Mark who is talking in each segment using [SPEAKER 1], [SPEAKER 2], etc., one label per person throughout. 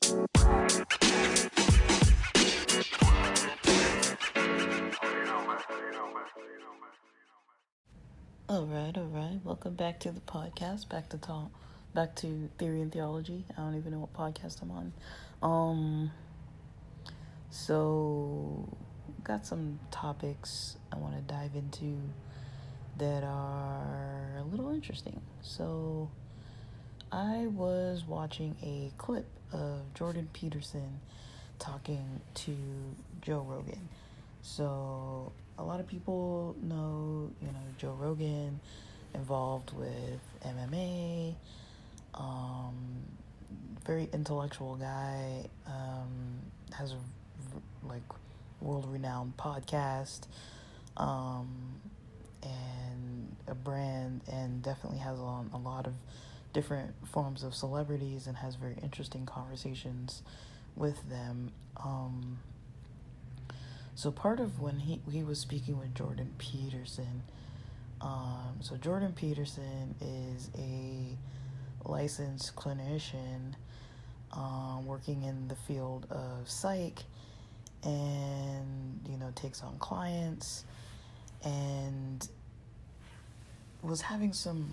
[SPEAKER 1] All right. Welcome back to the podcast. Back to Theory and Theology. I don't even know what podcast I'm on. So got some topics I want to dive into that are a little interesting. So I was watching a clip of Jordan Peterson talking to Joe Rogan. So a lot of people know, Joe Rogan, involved with MMA, very intellectual guy, has a world-renowned podcast, and a brand, and definitely has on a lot of different forms of celebrities and has very interesting conversations with them. So part of when he was speaking with Jordan Peterson, so Jordan Peterson is a licensed clinician working in the field of psych, and takes on clients, and was having some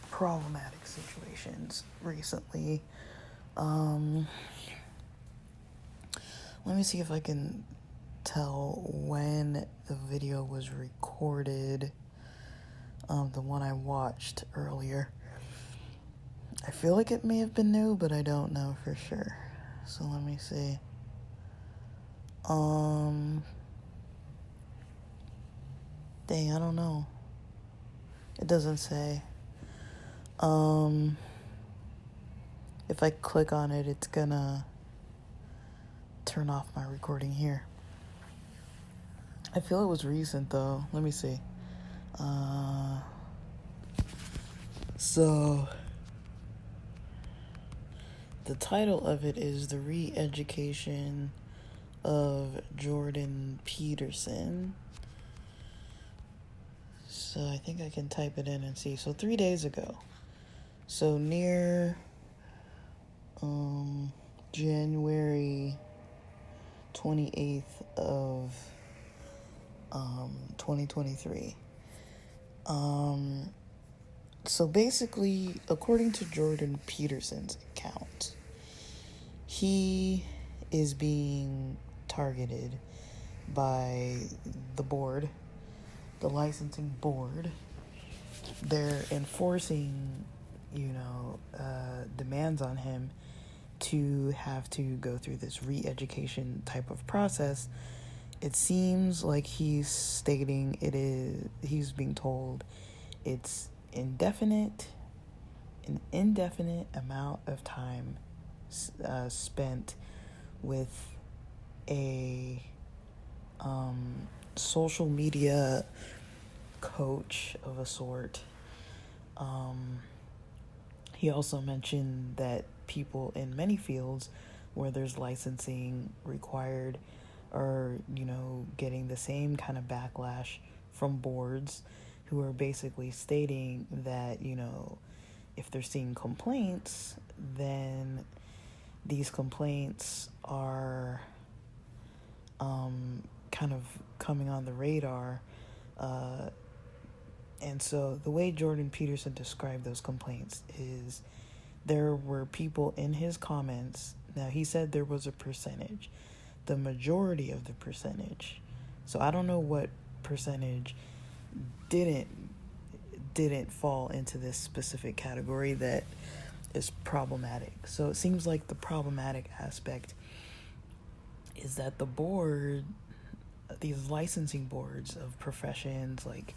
[SPEAKER 1] problematic situations recently. Let me see if I can tell when the video was recorded, the one I watched earlier. I feel like it may have been new, but I don't know for sure. So let me see. Dang, I don't know. It doesn't say. If I click on it, it's gonna turn off my recording here. I feel it was recent though. Let me see. So the title of it is The Re-Education of Jordan Peterson. So I think I can type it in and see. So 3 days ago. So near January 28th of 2023. So basically, according to Jordan Peterson's account, he is being targeted by the board, the licensing board. They're enforcing, demands on him to have to go through this re-education type of process. It seems like he's being told it's an indefinite amount of time spent with a social media coach of a sort. He also mentioned that people in many fields where there's licensing required are, getting the same kind of backlash from boards who are basically stating that, if they're seeing complaints, then these complaints are kind of coming on the radar. And so the way Jordan Peterson described those complaints is there were people in his comments. Now, he said there was a percentage, the majority of the percentage. So I don't know what percentage didn't fall into this specific category that is problematic. So it seems like the problematic aspect is that the board, these licensing boards of professions like,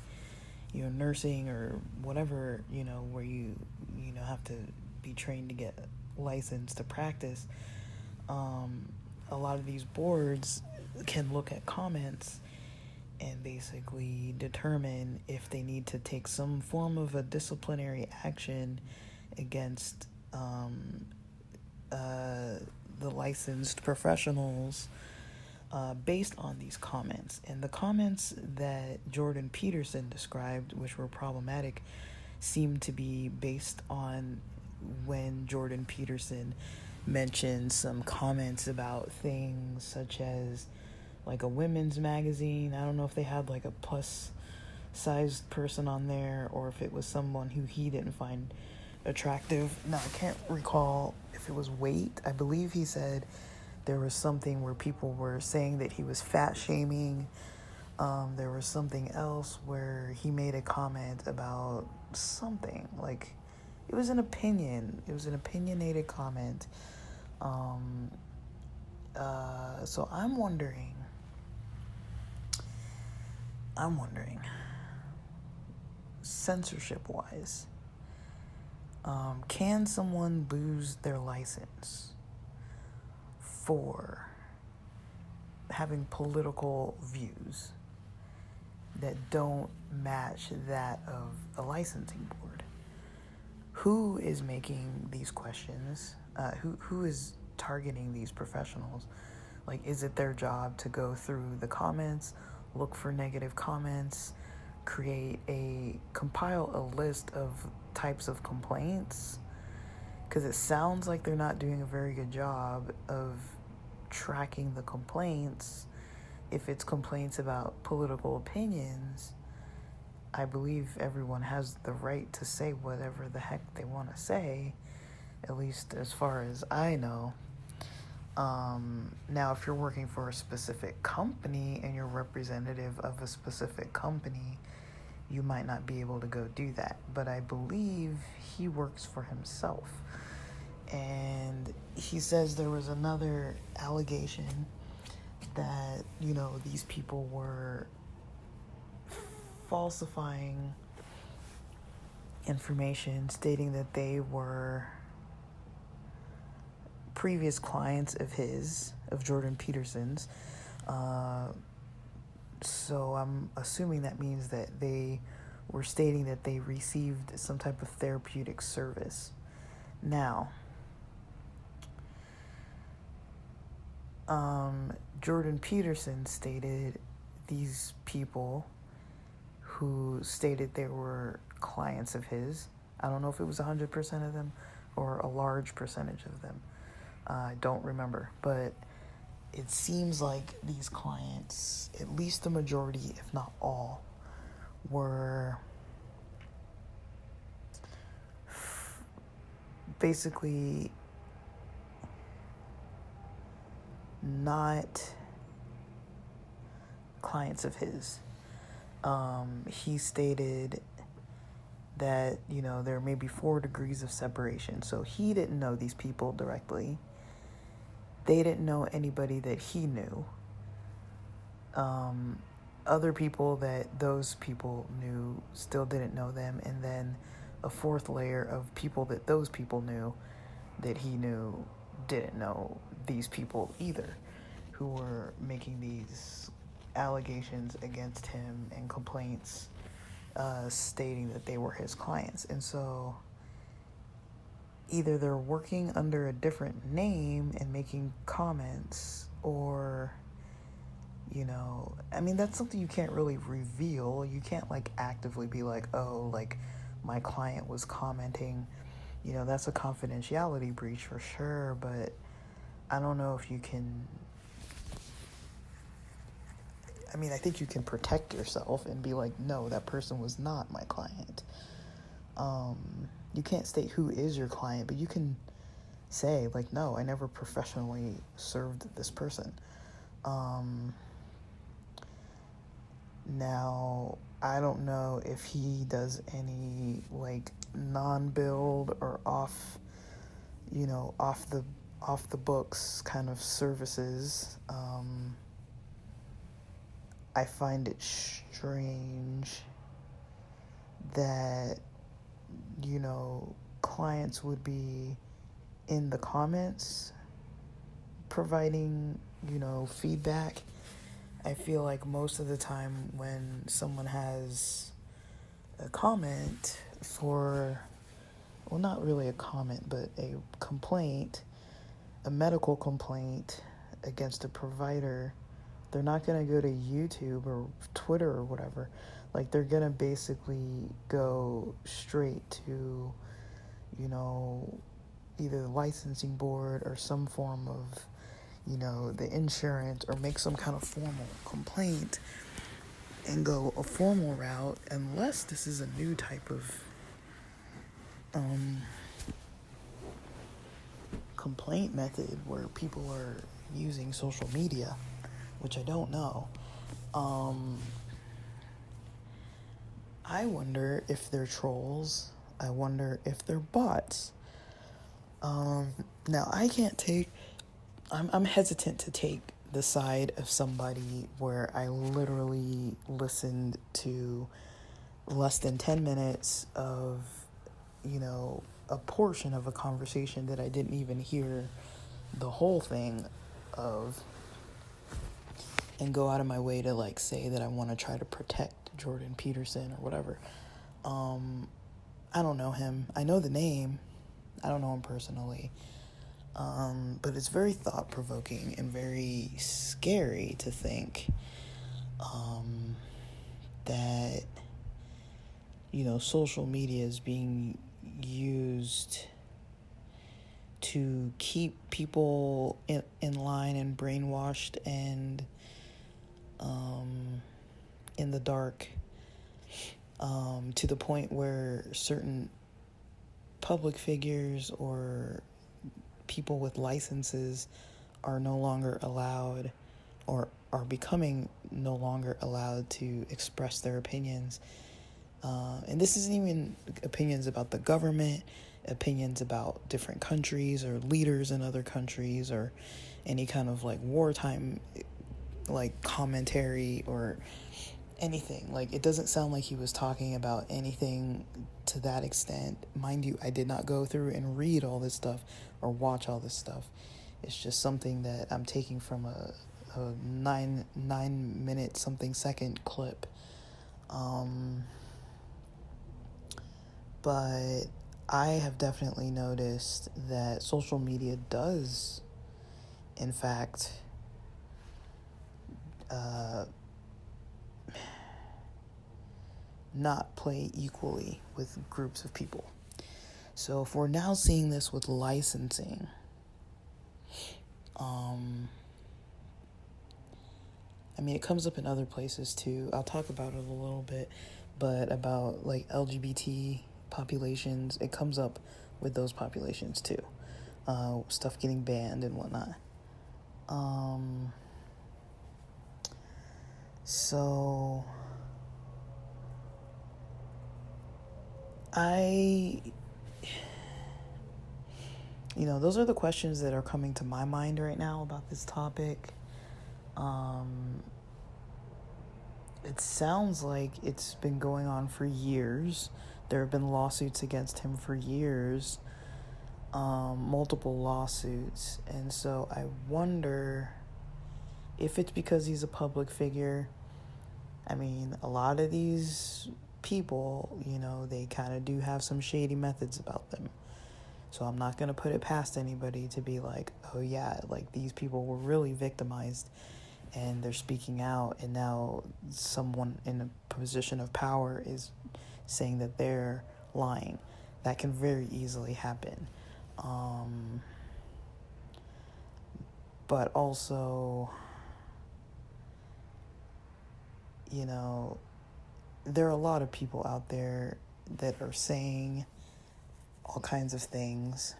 [SPEAKER 1] nursing or whatever, where you have to be trained to get licensed to practice, a lot of these boards can look at comments and basically determine if they need to take some form of a disciplinary action against the licensed professionals based on these comments. And the comments that Jordan Peterson described, which were problematic, seemed to be based on when Jordan Peterson mentioned some comments about things such as like a women's magazine. I don't know if they had like a plus sized person on there or if it was someone who he didn't find attractive. Now, I can't recall if it was weight. I believe he said there was something where people were saying that he was fat shaming. There was something else where he made a comment about something. Like, it was an opinion. It was an opinionated comment. So I'm wondering, censorship-wise, can someone lose their license for having political views that don't match that of a licensing board? Who is making these questions? Who is targeting these professionals? Like, is it their job to go through the comments, look for negative comments, compile a list of types of complaints? Because it sounds like they're not doing a very good job of tracking the complaints. If it's complaints about political opinions, I believe everyone has the right to say whatever the heck they want to say, at least as far as I know. Now, if you're working for a specific company and you're representative of a specific company, you might not be able to go do that. But I believe he works for himself. And he says there was another allegation that, these people were falsifying information stating that they were previous clients of Jordan Peterson's. So I'm assuming that means that they were stating that they received some type of therapeutic service. Now, Jordan Peterson stated these people who stated they were clients of his, I don't know if it was 100% of them or a large percentage of them. I don't remember, but it seems like these clients, at least the majority, if not all, were basically not clients of his. He stated that, there may be 4 degrees of separation. So he didn't know these people directly. They didn't know anybody that he knew. Other people that those people knew still didn't know them. And then a 4th layer of people that those people knew that he knew didn't know these people either, who were making these allegations against him and complaints stating that they were his clients. And so either they're working under a different name and making comments, or, that's something you can't really reveal. You can't actively be like, oh, my client was commenting. That's a confidentiality breach for sure, but I don't know if you can. I think you can protect yourself and be like, no, that person was not my client. You can't state who is your client, but you can say, no, I never professionally served this person. Now, I don't know if he does any, non-billed or off the books kind of services. I find it strange that, clients would be in the comments providing, feedback. I feel like most of the time when someone has a comment not really a comment, but a complaint, a medical complaint against a provider, they're not going to go to YouTube or Twitter or whatever. They're going to basically go straight to, either the licensing board or some form of, the insurance, or make some kind of formal complaint and go a formal route, unless this is a new type of complaint method where people are using social media, which I don't know. I wonder if they're trolls. I wonder if they're bots. Now I can't take, I'm hesitant to take the side of somebody where I literally listened to less than 10 minutes of, a portion of a conversation that I didn't even hear the whole thing of, and go out of my way to like say that I want to try to protect Jordan Peterson or whatever. I don't know him. I know the name. I don't know him personally. But it's very thought-provoking and very scary to think that, social media is being used to keep people in line and brainwashed and in the dark, to the point where certain public figures or people with licenses are no longer allowed, or are becoming no longer allowed to express their opinions. And this isn't even opinions about the government, opinions about different countries or leaders in other countries, or any kind of like wartime like commentary or anything. Like, it doesn't sound like he was talking about anything to that extent. Mind you, I did not go through and read all this stuff or watch all this stuff. It's just something that I'm taking from a 9 minute something second clip. But I have definitely noticed that social media does, in fact, not play equally with groups of people. So if we're now seeing this with licensing, it comes up in other places too. I'll talk about it a little bit, but about like LGBT populations, it comes up with those populations too. Stuff getting banned and whatnot. So those are the questions that are coming to my mind right now about this topic. It sounds like it's been going on for years. There have been lawsuits against him for years, multiple lawsuits. And so I wonder if it's because he's a public figure. A lot of these people, they kind of do have some shady methods about them. So I'm not going to put it past anybody to be like, oh yeah, like these people were really victimized and they're speaking out, and now someone in a position of power is saying that they're lying. That can very easily happen. But also, there are a lot of people out there that are saying all kinds of things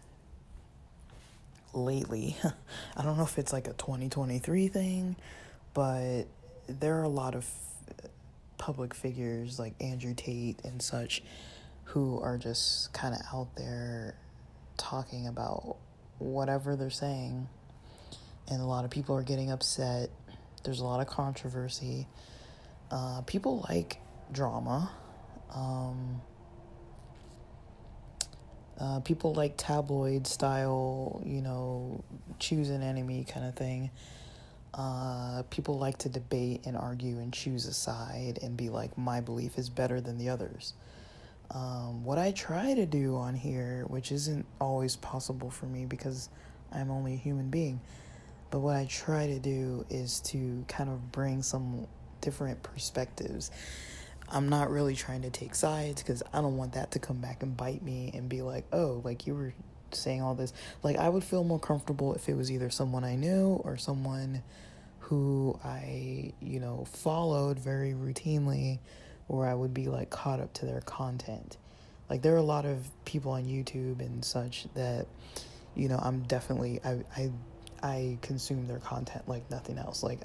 [SPEAKER 1] lately. I don't know if it's like a 2023 thing, but there are a lot of public figures like Andrew Tate and such who are just kind of out there talking about whatever they're saying, and a lot of people are getting upset. There's a lot of controversy. People like drama. People like tabloid style, choose an enemy kind of thing. People like to debate and argue and choose a side and be like, my belief is better than the others. What I try to do on here, which isn't always possible for me because I'm only a human being, but what I try to do is to kind of bring some different perspectives. I'm not really trying to take sides because I don't want that to come back and bite me and be like, oh, like you were saying all this. Like, I would feel more comfortable if it was either someone I knew or someone who I, followed very routinely, or I would be like caught up to their content. Like, there are a lot of people on YouTube and such that, I'm definitely, I consume their content like nothing else. Like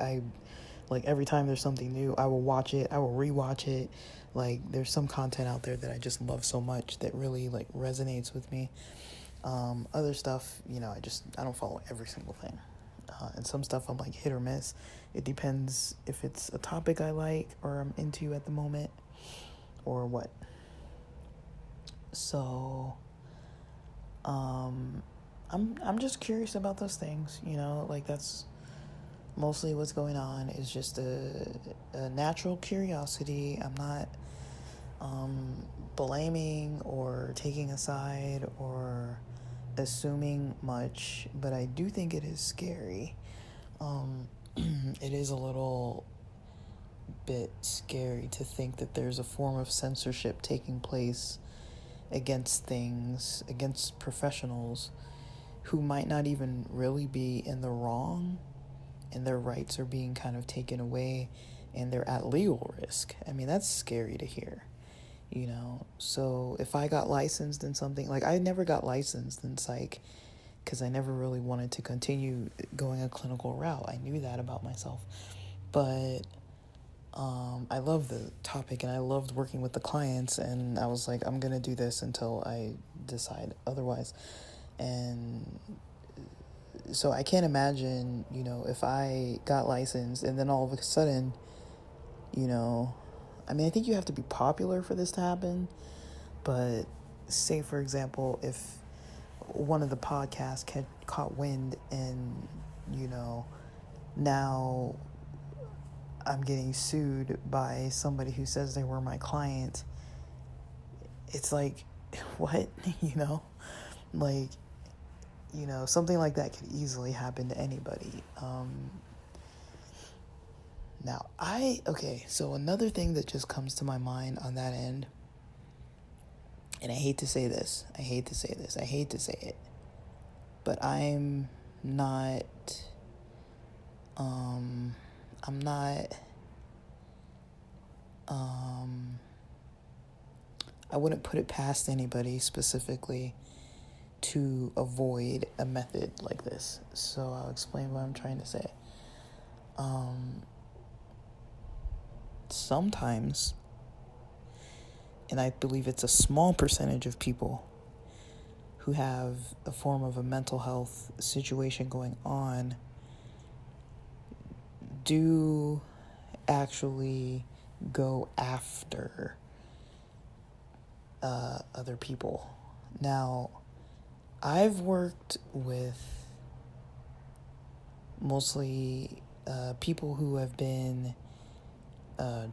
[SPEAKER 1] every time there's something new, I will watch it, I will rewatch it. Like, there's some content out there that I just love so much that really like resonates with me. Other stuff, I don't follow every single thing. And some stuff I'm like hit or miss. It depends if it's a topic I like or I'm into at the moment or what. So, I'm just curious about those things, like that's mostly what's going on, is just a natural curiosity. I'm not blaming or taking a side or assuming much, but I do think it is scary. It is a little bit scary to think that there's a form of censorship taking place against things, against professionals who might not even really be in the wrong, and their rights are being kind of taken away and they're at legal risk. I mean, that's scary to hear, So if I got licensed in something, like I never got licensed in psych because I never really wanted to continue going a clinical route. I knew that about myself. But I love the topic and I loved working with the clients, and I was like, I'm going to do this until I decide otherwise. And so I can't imagine, if I got licensed and then all of a sudden, I think you have to be popular for this to happen. But say, for example, if one of the podcasts caught wind and, now I'm getting sued by somebody who says they were my client, it's like, what? Like, something like that could easily happen to anybody. So another thing that just comes to my mind on that end, and I hate to say it, but I wouldn't put it past anybody specifically to avoid a method like this. So I'll explain what I'm trying to say. Sometimes, and I believe it's a small percentage of people who have a form of a mental health situation going on, do actually go after other people. Now, I've worked with mostly people who have been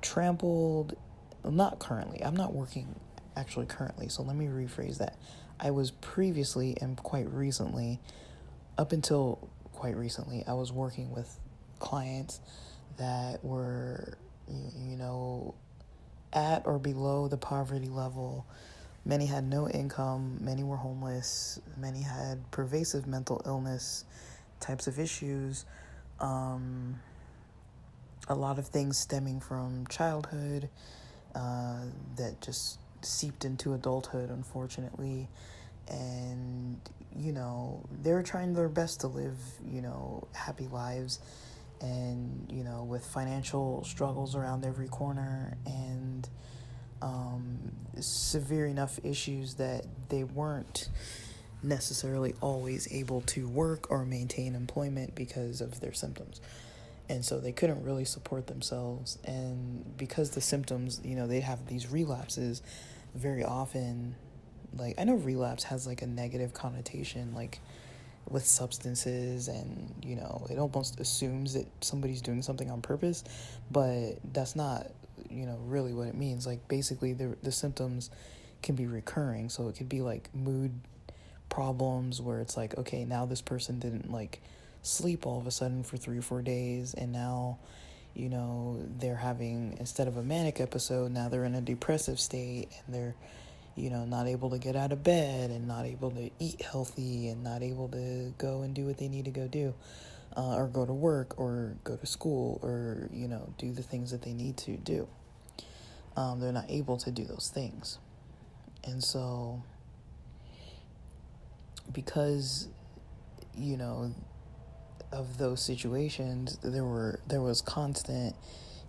[SPEAKER 1] trampled. Not currently. I'm not working actually currently, so let me rephrase that. I was previously and up until quite recently, I was working with clients that were, at or below the poverty level. Many had no income, many were homeless, many had pervasive mental illness types of issues, a lot of things stemming from childhood that just seeped into adulthood, unfortunately. And, they were trying their best to live, happy lives, and, with financial struggles around every corner, and severe enough issues that they weren't necessarily always able to work or maintain employment because of their symptoms. And so they couldn't really support themselves. And because the symptoms, they'd have these relapses very often. Like, I know relapse has like a negative connotation, like with substances, and, it almost assumes that somebody's doing something on purpose, but that's not, really what it means. Like, basically the symptoms can be recurring. So it could be like mood problems where it's like, okay, now this person didn't like sleep all of a sudden for 3 or 4 days, and now they're having, instead of a manic episode, now they're in a depressive state, and they're not able to get out of bed and not able to eat healthy and not able to go and do what they need to go do, or go to work or go to school or, do the things that they need to do. They're not able to do those things. And so, because, of those situations, there was constant,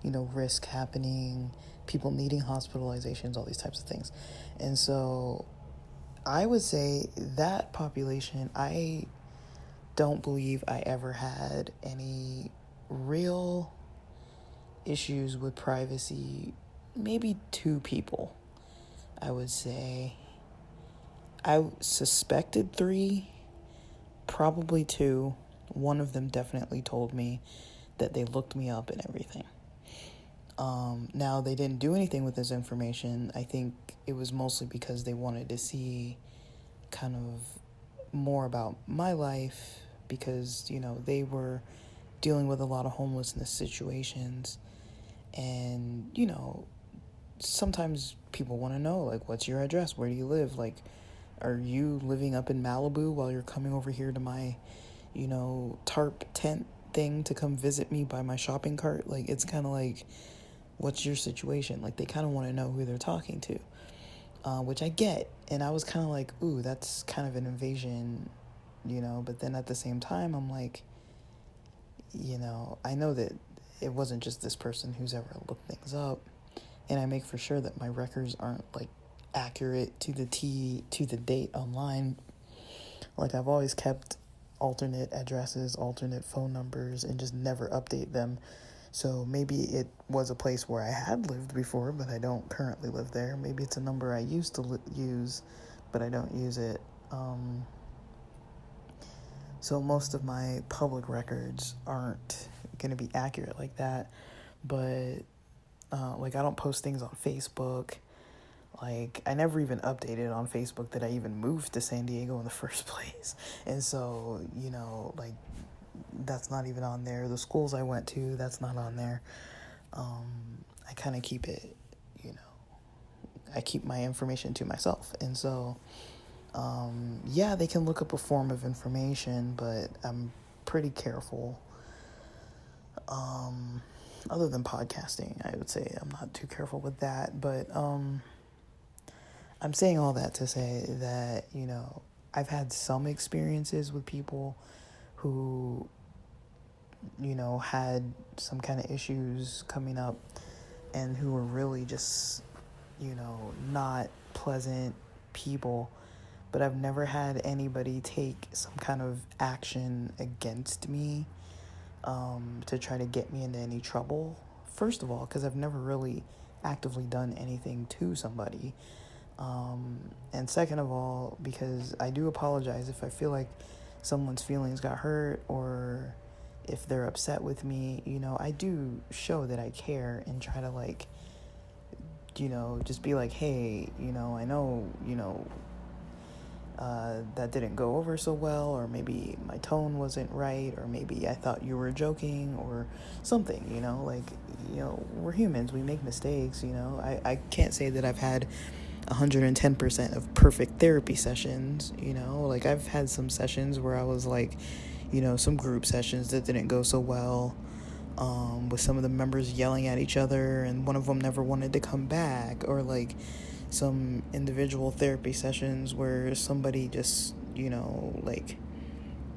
[SPEAKER 1] risk happening, people needing hospitalizations, all these types of things. And so I would say that population, I don't believe I ever had any real issues with privacy. Maybe 2 people, I would say. I suspected 3, probably 2. One of them definitely told me that they looked me up and everything. Now, they didn't do anything with this information. I think it was mostly because they wanted to see kind of more about my life because, they were dealing with a lot of homelessness situations. And, sometimes people want to know, like, what's your address? Where do you live? Like, are you living up in Malibu while you're coming over here to my, tarp tent thing to come visit me by my shopping cart? Like, it's kind of like, what's your situation? Like, they kind of want to know who they're talking to, which I get. And I was kind of like, ooh, that's kind of an invasion, but then at the same time, I'm like, I know that it wasn't just this person who's ever looked things up. And I make for sure that my records aren't, like, accurate to the date online. Like, I've always kept alternate addresses, alternate phone numbers, and just never update them. So maybe it was a place where I had lived before, but I don't currently live there. Maybe it's a number I used to use, but I don't use it. So most of my public records aren't going to be accurate like that. But, I don't post things on Facebook. Like, I never even updated on Facebook that I even moved to San Diego in the first place. And so, that's not even on there. The schools I went to, that's not on there. I kind of keep it, I keep my information to myself. And so, they can look up a form of information, but I'm pretty careful. Other than podcasting, I would say I'm not too careful with that. But I'm saying all that to say that, I've had some experiences with people who, had some kind of issues coming up and who were really just, not pleasant people. But I've never had anybody take some kind of action against me to try to get me into any trouble. First of all, because I've never really actively done anything to somebody. And second of all, because I do apologize if I feel like someone's feelings got hurt or if they're upset with me. I do show that I care and try to, like, just be like, hey, I know, that didn't go over so well, or maybe my tone wasn't right, or maybe I thought you were joking or something, we're humans, we make mistakes, I can't say that I've had 110% of perfect therapy sessions, like I've had some sessions where I was like, some group sessions that didn't go so well, with some of the members yelling at each other and one of them never wanted to come back, or like some individual therapy sessions where somebody just,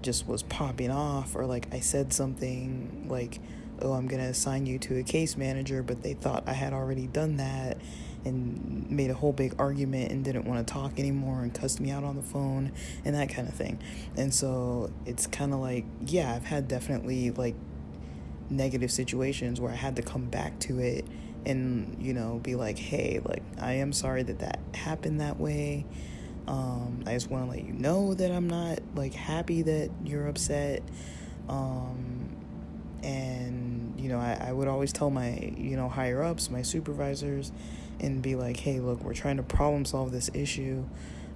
[SPEAKER 1] just was popping off, or like I said something like, oh, I'm gonna assign you to a case manager, but they thought I had already done that and made a whole big argument and didn't want to talk anymore and cussed me out on the phone and that kind of thing. And so it's kind of like, yeah, I've had definitely like negative situations where I had to come back to it and, be like, hey, like, I am sorry that happened that way. I just want to let you know that I'm not, like, happy that you're upset. And, I would always tell my, higher ups, my supervisors, and be like, hey, look, we're trying to problem solve this issue.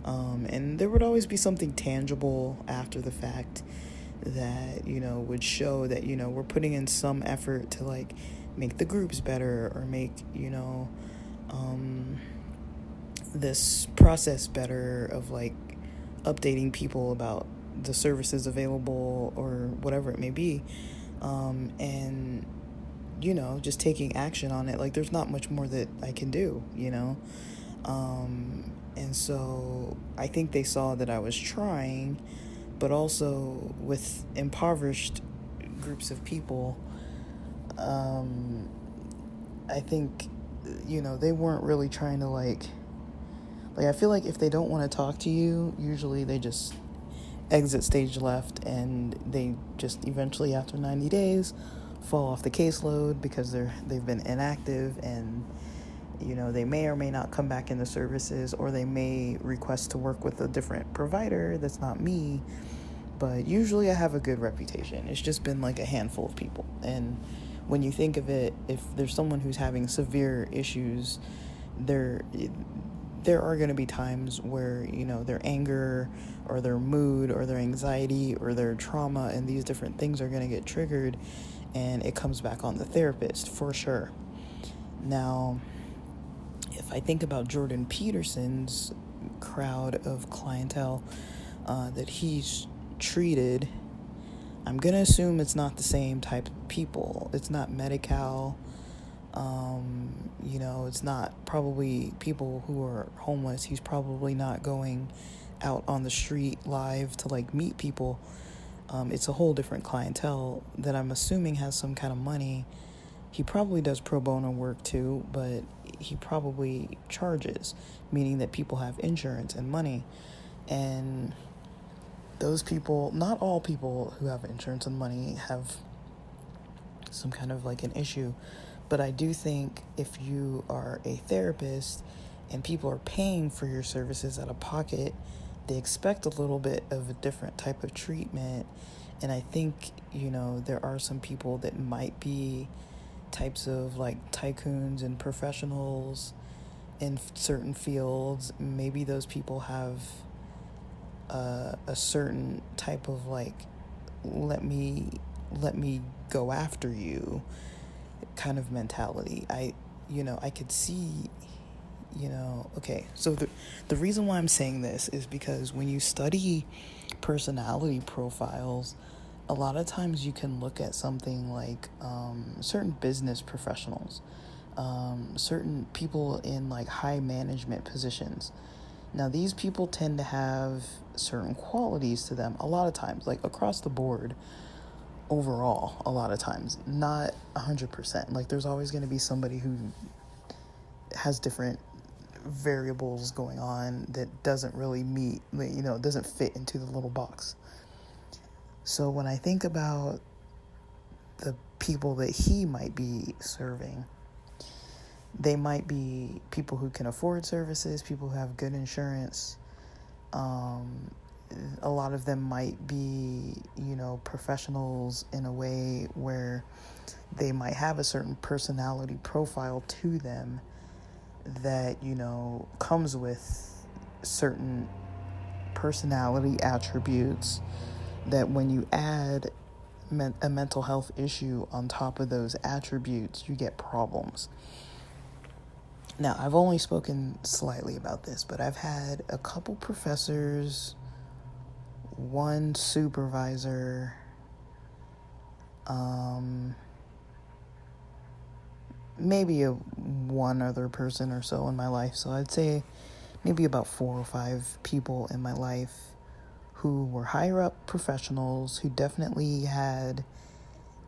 [SPEAKER 1] And there would always be something tangible after the fact that, would show that, we're putting in some effort to, like, make the groups better or make, this process better of like updating people about the services available or whatever it may be, and just taking action on it. Like, there's not much more that I can do, and so I think they saw that I was trying, but also with impoverished groups of people, I think they weren't really trying to like I feel like if they don't want to talk to you, usually they just exit stage left, and they just eventually, after 90 days, fall off the caseload because they've been inactive, and they may or may not come back in the services, or they may request to work with a different provider that's not me. But usually I have a good reputation. It's just been like a handful of people. And when you think of it, if there's someone who's having severe issues, there are going to be times where their anger or their mood or their anxiety or their trauma and these different things are going to get triggered, and it comes back on the therapist for sure. Now, if I think about Jordan Peterson's crowd of clientele that he's treated, I'm going to assume it's not the same type of people. It's not Medi-Cal. It's not probably people who are homeless. He's probably not going out on the street live to like meet people. It's a whole different clientele that I'm assuming has some kind of money. He probably does pro bono work too, but he probably charges, meaning that people have insurance and money. And those people, not all people who have insurance and money have some kind of like an issue. But I do think if you are a therapist and people are paying for your services out of pocket, they expect a little bit of a different type of treatment. And I think, there are some people that might be types of like tycoons and professionals in certain fields. Maybe those people have a certain type of like, let me go after you kind of mentality. I could see, okay, so the reason why I'm saying this is because when you study personality profiles, a lot of times you can look at something like certain business professionals, certain people in like high management positions. Now, these people tend to have certain qualities to them a lot of times, like across the board. Overall, a lot of times, not 100%. Like, there's always going to be somebody who has different variables going on that doesn't really meet, doesn't fit into the little box. So when I think about the people that he might be serving, they might be people who can afford services, people who have good insurance. A lot of them might be, professionals in a way where they might have a certain personality profile to them that, comes with certain personality attributes that when you add a mental health issue on top of those attributes, you get problems. Now, I've only spoken slightly about this, but I've had a couple professors, one supervisor, maybe one other person or so in my life. So I'd say maybe about 4 or 5 people in my life who were higher up professionals who definitely had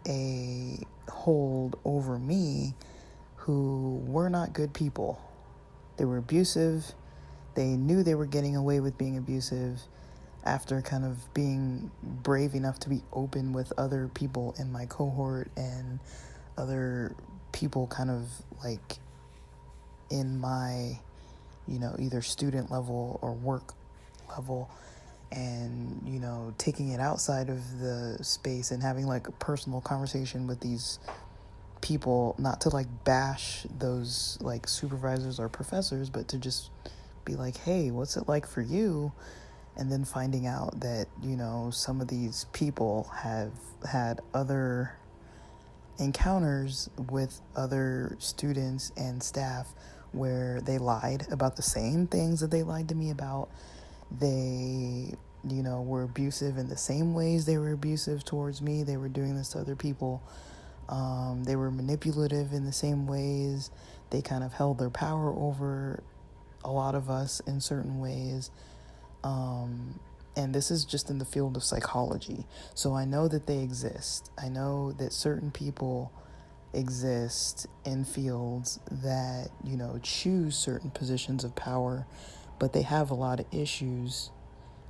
[SPEAKER 1] a hold over me, who were not good people. They were abusive. They knew they were getting away with being abusive after kind of being brave enough to be open with other people in my cohort and other people kind of like in my, either student level or work level, and, taking it outside of the space and having like a personal conversation with these people, not to like bash those like supervisors or professors, but to just be like, hey, what's it like for you? And then finding out that, some of these people have had other encounters with other students and staff where they lied about the same things that they lied to me about. They, were abusive in the same ways they were abusive towards me. They were doing this to other people. They were manipulative in the same ways. They kind of held their power over a lot of us in certain ways. And this is just in the field of psychology. So I know that they exist. I know that certain people exist in fields that, choose certain positions of power, but they have a lot of issues.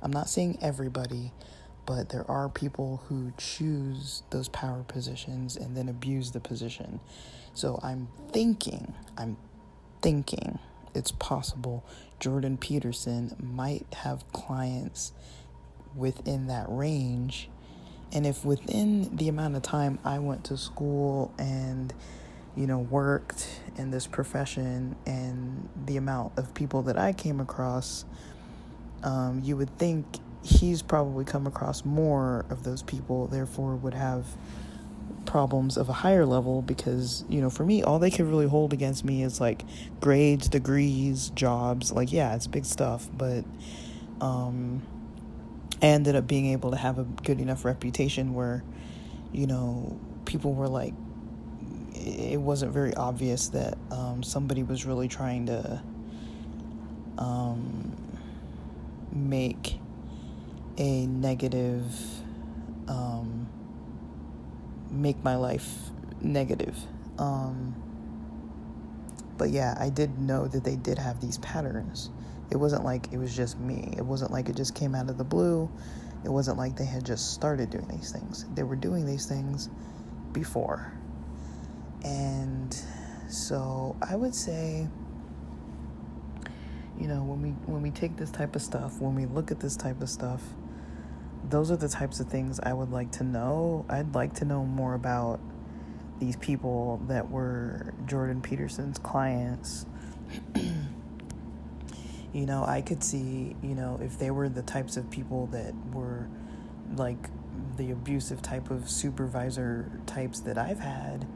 [SPEAKER 1] I'm not saying everybody, but there are people who choose those power positions and then abuse the position. So I'm thinking it's possible Jordan Peterson might have clients within that range. And if within the amount of time I went to school and, worked in this profession and the amount of people that I came across, you would think he's probably come across more of those people, therefore would have problems of a higher level, because, for me, all they could really hold against me is like grades, degrees, jobs. Like, yeah, it's big stuff, but I ended up being able to have a good enough reputation where, people were like, it wasn't very obvious that somebody was really trying to make a negative, make my life negative. But yeah, I did know that they did have these patterns. It wasn't like it was just me. It wasn't like it just came out of the blue. It wasn't like they had just started doing these things. They were doing these things before. And so I would say, when we take this type of stuff, when we look at this type of stuff, those are the types of things I would like to know. I'd like to know more about these people that were Jordan Peterson's clients. I could see, if they were the types of people that were like the abusive type of supervisor types that I've had,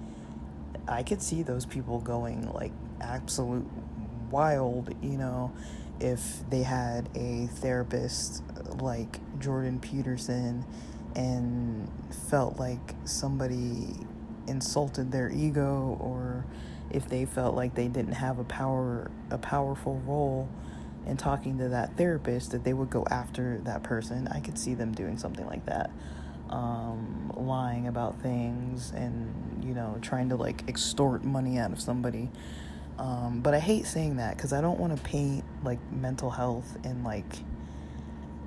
[SPEAKER 1] I could see those people going like absolute wild, if they had a therapist like Jordan Peterson and felt like somebody insulted their ego, or if they felt like they didn't have a powerful role in talking to that therapist, that they would go after that person. I could see them doing something like that, lying about things and, trying to like extort money out of somebody. But I hate saying that because I don't want to paint like mental health and like,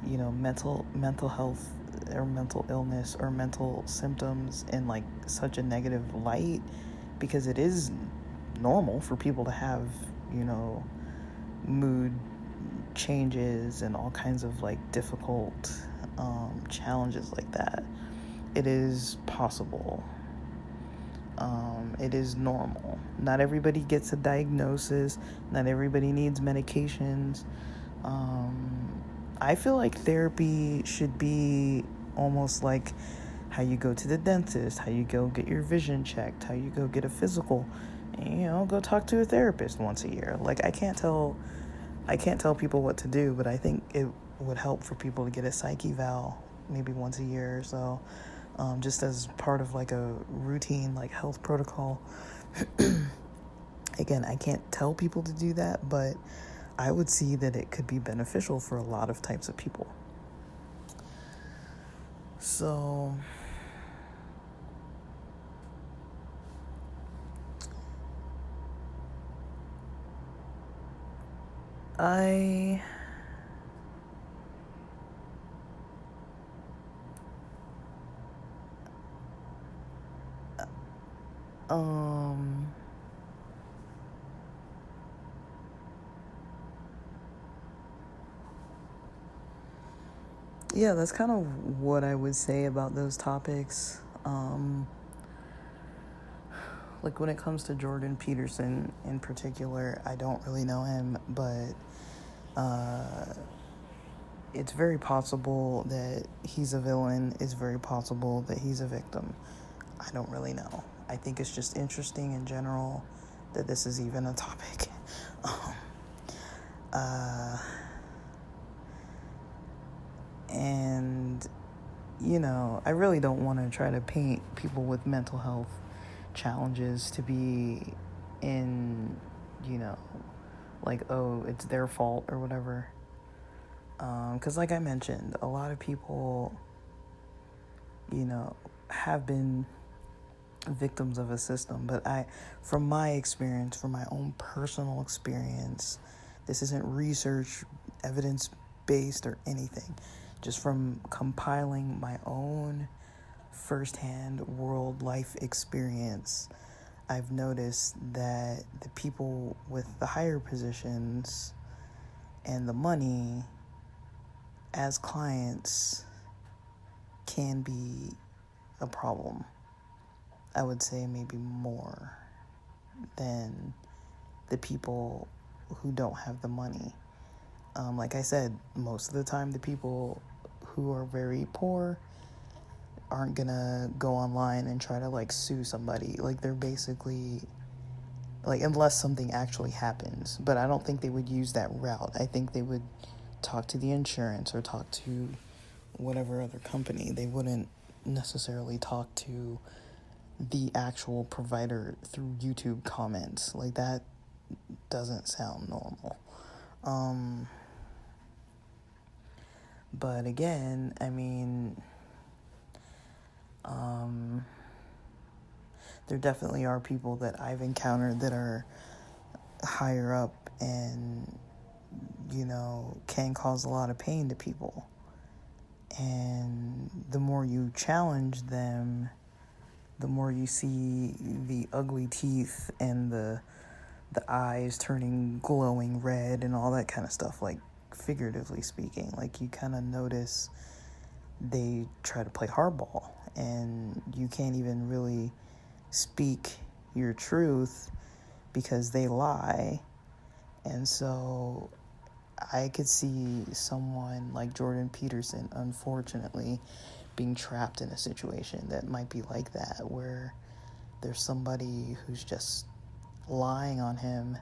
[SPEAKER 1] mental health or mental illness or mental symptoms in like such a negative light, because it is normal for people to have, mood changes and all kinds of like difficult challenges like that. It is possible. It is normal. Not everybody gets a diagnosis. Not everybody needs medications. I feel like therapy should be almost like how you go to the dentist, how you go get your vision checked, how you go get a physical, and, go talk to a therapist once a year. Like, I can't tell people what to do, but I think it would help for people to get a psych eval maybe once a year or so, just as part of like a routine like health protocol. Again, I can't tell people to do that, but I would see that it could be beneficial for a lot of types of people. So I yeah, that's kind of what I would say about those topics. Like when it comes to Jordan Peterson in particular, I don't really know him, but it's very possible that he's a villain. It's very possible that he's a victim. I don't really know. I think it's just interesting in general that this is even a topic. And, you know, I really don't want to try to paint people with mental health challenges to be in, you know, like, oh, it's their fault or whatever. Because like I mentioned, a lot of people, you know, have been victims of a system. But from my experience, from my own personal experience, this isn't research, evidence-based or anything. Just from compiling my own firsthand world life experience, I've noticed that the people with the higher positions and the money as clients can be a problem. I would say maybe more than the people who don't have the money. Like I said, most of the time the people who are very poor aren't gonna go online and try to like sue somebody. Like they're basically like, unless something actually happens. But I don't think they would use that route. I think they would talk to the insurance or talk to whatever other company. They wouldn't necessarily talk to the actual provider through YouTube comments. Like that doesn't sound normal. But again, I mean, there definitely are people that I've encountered that are higher up and, you know, can cause a lot of pain to people. And the more you challenge them, the more you see the ugly teeth and the eyes turning glowing red and all that kind of stuff, like figuratively speaking. Like you kind of notice they try to play hardball and you can't even really speak your truth because they lie. And so I could see someone like Jordan Peterson, unfortunately, being trapped in a situation that might be like that, where there's somebody who's just lying on him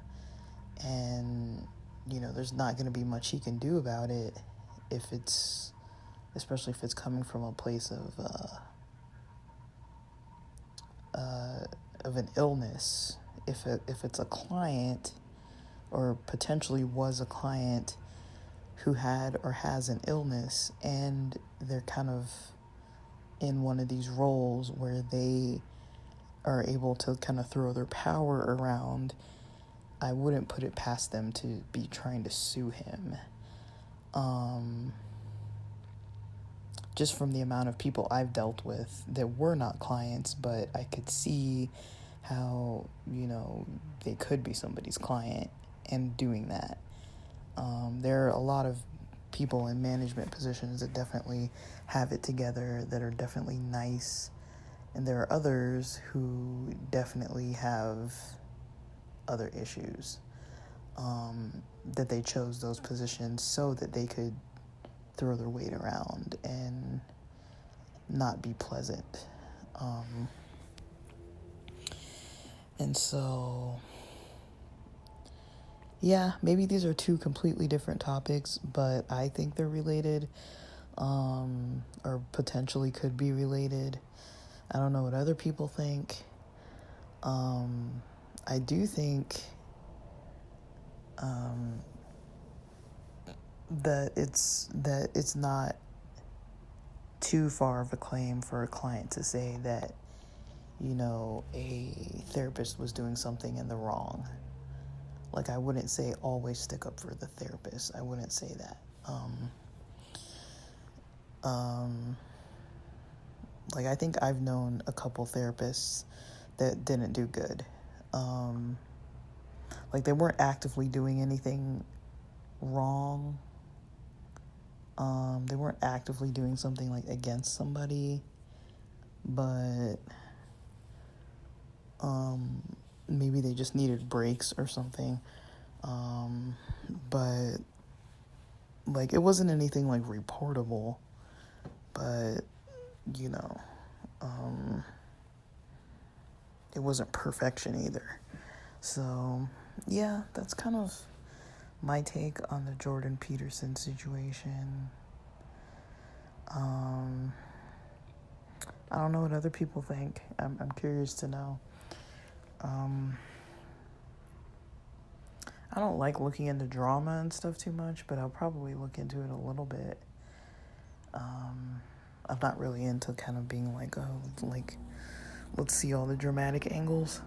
[SPEAKER 1] and, you know, there's not going to be much he can do about it especially if it's coming from a place of an illness. If it's a client or potentially was a client who had or has an illness and they're kind of in one of these roles where they are able to kind of throw their power around, I wouldn't put it past them to be trying to sue him. Just from the amount of people I've dealt with that were not clients, but I could see how, you know, they could be somebody's client and doing that. There are a lot of people in management positions that definitely have it together, that are definitely nice, and there are others who definitely have other issues, that they chose those positions so that they could throw their weight around and not be pleasant. And so, yeah, maybe these are two completely different topics, but I think they're related, or potentially could be related. I don't know what other people think. I do think that it's not too far of a claim for a client to say that, you know, a therapist was doing something in the wrong. Like, I wouldn't say always stick up for the therapist. I wouldn't say that. Like, I think I've known a couple therapists that didn't do good. Like, they weren't actively doing anything wrong. They weren't actively doing something, like, against somebody. But, maybe they just needed breaks or something. But, like, it wasn't anything, like, reportable. But, you know, it wasn't perfection either. So, Yeah, that's kind of my take on the Jordan Peterson situation. I don't know what other people think. I'm curious to know. I don't like looking into drama and stuff too much, but I'll probably look into it a little bit. I'm not really into kind of being like, oh, like, let's see all the dramatic angles.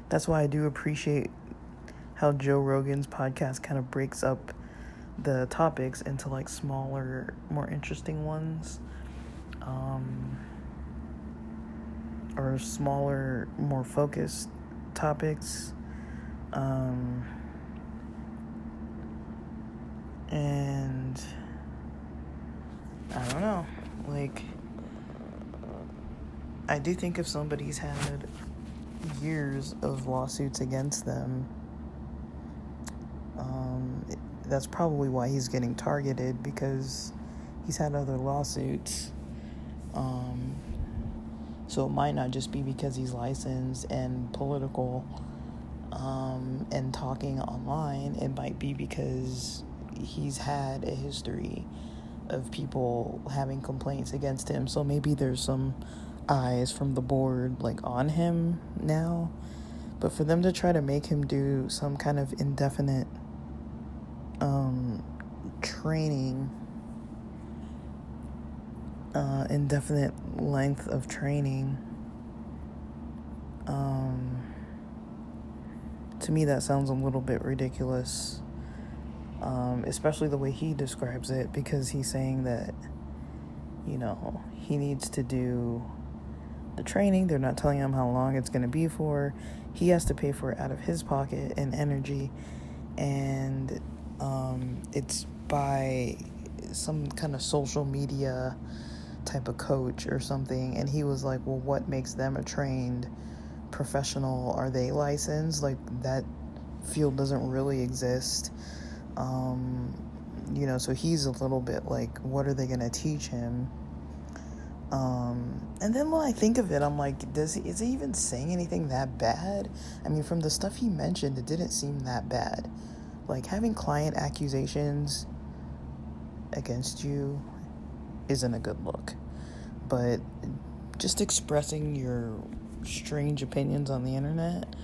[SPEAKER 1] That's why I do appreciate how Joe Rogan's podcast kind of breaks up the topics into like smaller, more interesting ones. Or smaller, more focused topics. And I don't know, like, I do think if somebody's had years of lawsuits against them, that's probably why he's getting targeted, because he's had other lawsuits. So it might not just be because he's licensed and political and talking online. It might be because he's had a history of people having complaints against him. So maybe there's some eyes from the board like on him now. But for them to try to make him do some kind of indefinite training, indefinite length of training, to me that sounds a little bit ridiculous, especially the way he describes it, because he's saying that, you know, he needs to do the training. They're not telling him how long it's going to be for. He has to pay for it out of his pocket and energy, and it's by some kind of social media type of coach or something. And he was like, well, what makes them a trained professional? Are they licensed? Like, that field doesn't really exist. You know, so he's a little bit like, what are they going to teach him? And then when I think of it, I'm like, is he even saying anything that bad? I mean, from the stuff he mentioned, it didn't seem that bad. Like, having client accusations against you isn't a good look. But just expressing your strange opinions on the internet,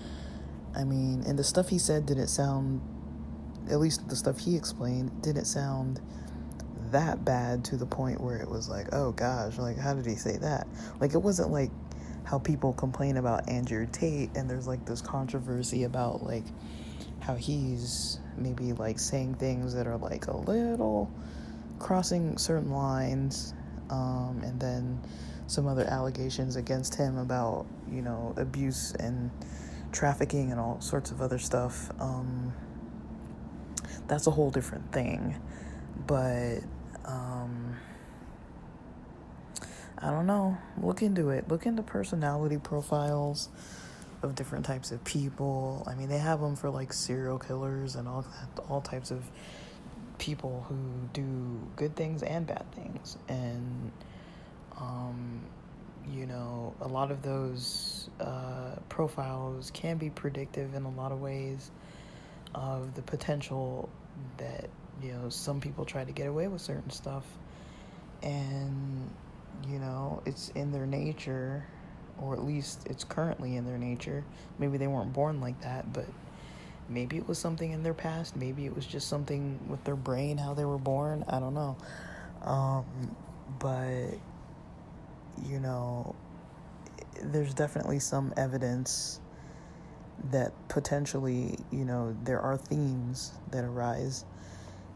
[SPEAKER 1] I mean, and the stuff he said didn't sound, at least the stuff he explained, didn't sound that bad to the point where it was like, oh gosh, like, how did he say that? Like, it wasn't like how people complain about Andrew Tate, and there's like this controversy about like how he's maybe like saying things that are like a little crossing certain lines, and then some other allegations against him about, you know, abuse and trafficking and all sorts of other stuff. That's a whole different thing. But I don't know. Look into it. Look into personality profiles of different types of people. I mean, they have them for like serial killers and all types of people who do good things and bad things. And you know, a lot of those profiles can be predictive in a lot of ways of the potential that, you know, some people try to get away with certain stuff, and, you know, it's in their nature, or at least it's currently in their nature. Maybe they weren't born like that, but maybe it was something in their past. Maybe it was just something with their brain, how they were born. I don't know. But, you know, there's definitely some evidence that potentially, you know, there are themes that arise.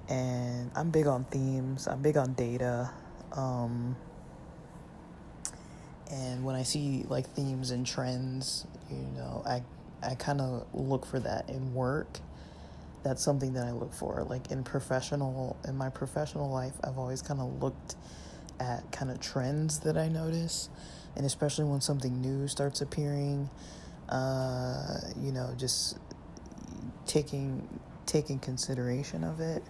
[SPEAKER 1] And I'm big on themes. I'm big on data. And when I see like themes and trends, you know, I kind of look for that in work. That's something that I look for. Like in my professional life, I've always kind of looked at kind of trends that I notice, and especially when something new starts appearing, you know, just taking consideration of it.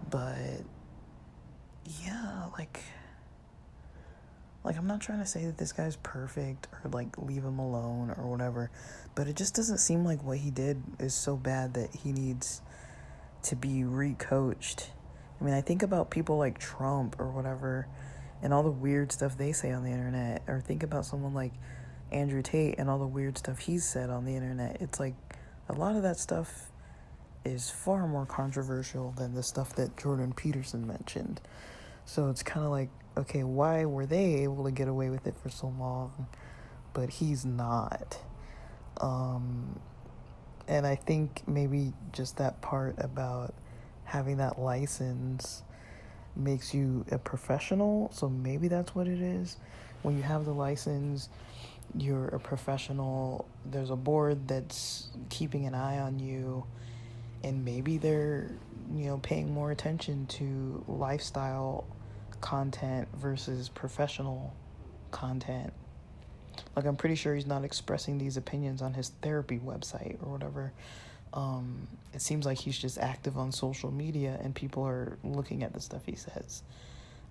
[SPEAKER 1] But yeah, like, Like, I'm not trying to say that this guy's perfect or, like, leave him alone or whatever, but it just doesn't seem like what he did is so bad that he needs to be recoached. I mean, I think about people like Trump or whatever and all the weird stuff they say on the internet, or think about someone like Andrew Tate and all the weird stuff he's said on the internet. It's like a lot of that stuff is far more controversial than the stuff that Jordan Peterson mentioned. So it's kind of like, okay, why were they able to get away with it for so long, but he's not? And I think maybe just that part about having that license makes you a professional. So maybe that's what it is. When you have the license, you're a professional. There's a board that's keeping an eye on you, and maybe they're, paying more attention to lifestyle content versus professional content. Like, I'm pretty sure he's not expressing these opinions on his therapy website or whatever. It seems like he's just active on social media and people are looking at the stuff he says.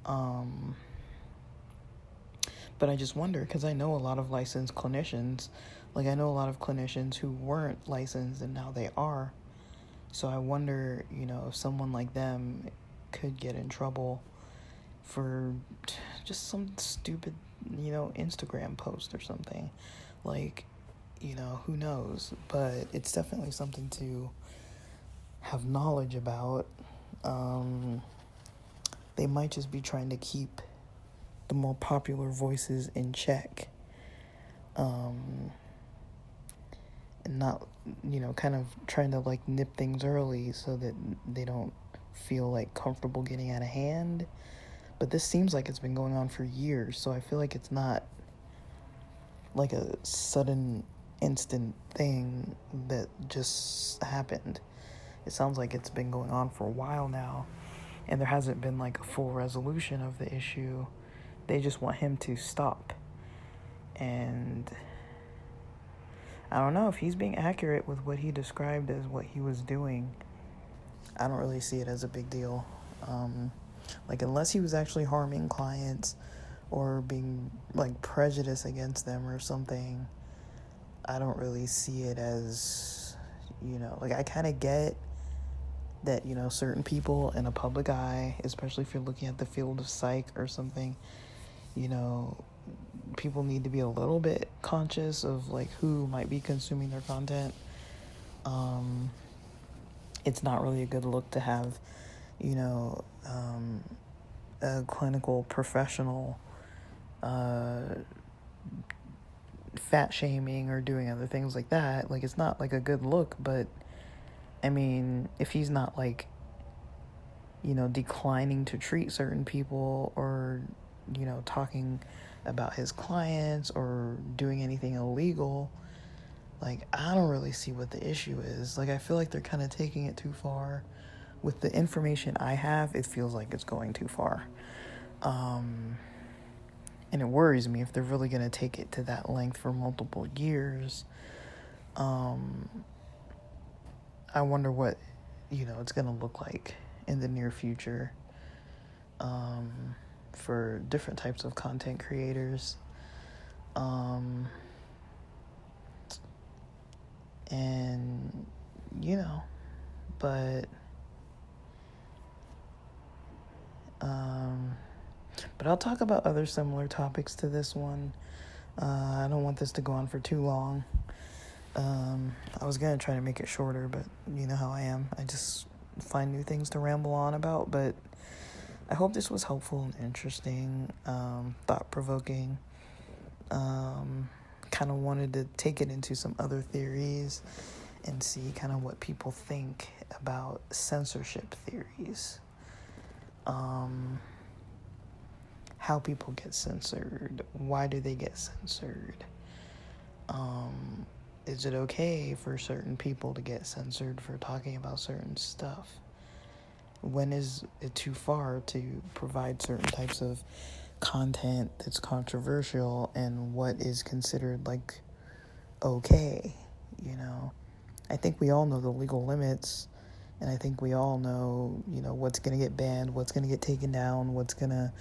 [SPEAKER 1] But I just wonder, because I know a lot of licensed clinicians. Like, I know a lot of clinicians who weren't licensed and now they are. So I wonder, if someone like them could get in trouble for just some stupid, Instagram post or something. Like, who knows? But it's definitely something to have knowledge about. They might just be trying to keep the more popular voices in check. And not, kind of trying to, like, nip things early so that they don't feel, like, comfortable getting out of hand. But this seems like it's been going on for years, so I feel like it's not like a sudden, instant thing that just happened. It sounds like it's been going on for a while now, and there hasn't been, like, a full resolution of the issue. They just want him to stop. And I don't know if he's being accurate with what he described as what he was doing. I don't really see it as a big deal. Like, unless he was actually harming clients or being, like, prejudiced against them or something, I don't really see it as, like, I kind of get that, certain people in a public eye, especially if you're looking at the field of psych or something, people need to be a little bit conscious of, like, who might be consuming their content. It's not really a good look to have, a clinical professional fat shaming or doing other things like that. Like, it's not, like, a good look. But I mean, if he's not, like, declining to treat certain people or, talking about his clients or doing anything illegal, like, I don't really see what the issue is. Like, I feel like they're kind of taking it too far. With the information I have, it feels like it's going too far. And it worries me if they're really going to take it to that length for multiple years. I wonder what, it's going to look like in the near future for different types of content creators. And, but I'll talk about other similar topics to this one. I don't want this to go on for too long. I was going to try to make it shorter, but you know how I am. I just find new things to ramble on about, but I hope this was helpful and interesting, thought-provoking. Kind of wanted to take it into some other theories and see kind of what people think about censorship theories. How people get censored. Why do they get censored? Is it okay for certain people to get censored for talking about certain stuff? When is it too far to provide certain types of content that's controversial, and what is considered, like, okay? I think we all know the legal limits, and I think we all know, what's going to get banned, what's going to get taken down, what's going to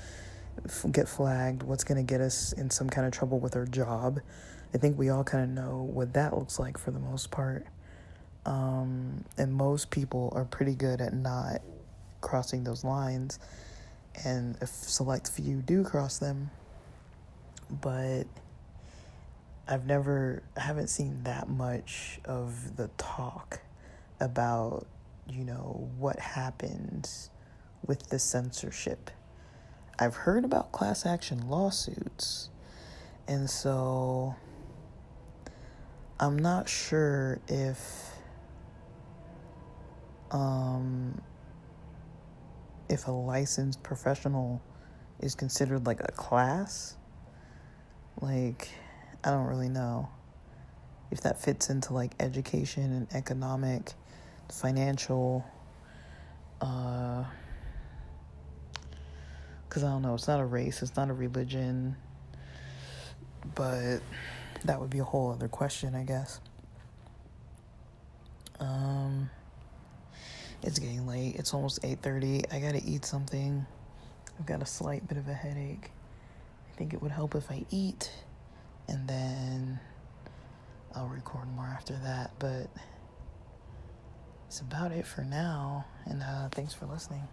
[SPEAKER 1] get flagged, what's going to get us in some kind of trouble with our job. I think we all kind of know what that looks like for the most part. And most people are pretty good at not crossing those lines, and a select few do cross them, but I haven't seen that much of the talk about, what happens with the censorship. I've heard about class action lawsuits, and so I'm not sure if a licensed professional is considered like a class. Like, I don't really know if that fits into like education and economic, financial, because I don't know, it's not a race, it's not a religion, but that would be a whole other question, I guess. It's getting late. It's almost 8:30. I gotta eat something. I've got a slight bit of a headache. I think it would help if I eat, and then I'll record more after that, but it's about it for now, and thanks for listening.